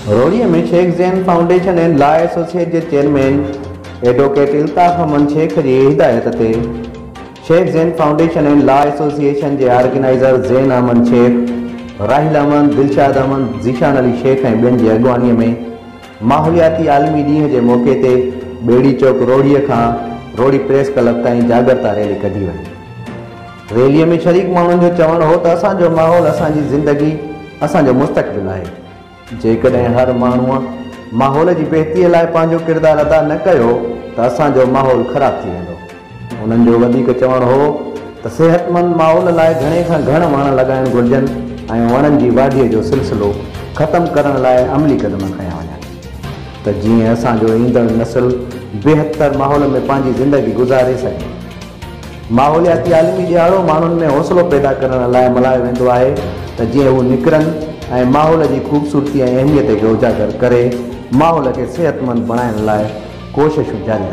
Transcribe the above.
रोड़ीअ में Sheikh Zain foundation and law associate जे chairman advocate Iltaf Aman Sheikh जी हिदायत ते Sheikh Zain foundation and law association के ऑर्गेनाइज़र ज़ैन अहमद शेख, राहिल अहमद, दिलशाद अहमद, ज़ीशान अली शेख ऐं ॿियनि जी अॻुवानीअ में माहौलियाती आलमी ॾींहं के मौक़े ते बेड़ी चौक रोड़ीअ खां रोड़ी प्रेस क्लब ताईं जागरता रैली कढी वई। रैलीअ में शरीक माण्हुनि जो चवणु हो त असांजो माहौल असांजी ज़िंदगी असांजो मुस्तक़बिल आहे। जेकॾहिं हर माण्हूअ माहौल की बहितरीअ लाइ पंहिंजो किरदारु अदा न कयो त असांजो माहौल ख़राब थी वेंदो। उन्हनि जो वधीक चवणु हो त सेहतमंद माहौल लाइ घणे खां घण वण लॻाइण घुरिजनि ऐं वणनि जी वाढीअ जो सिलसिलो ख़तमु करण लाइ अमली क़दम खयां वञनि त जीअं असांजो ईंदड़ नस्ल बेहतर माहौल में पंहिंजी ज़िंदगी गुज़ारे सघे। माहौलियाती आलमी ॾियारो माण्हुनि में हौसलो पैदा करण लाइ मल्हायो वेंदो आहे त जीअं हू निकिरनि ऐं माहौल की खूबसूरती ऐं अहमियत खे उजागर करे माहौल के सेहतमंद बणाइण लाइ कोशिशूं जारी रखनि।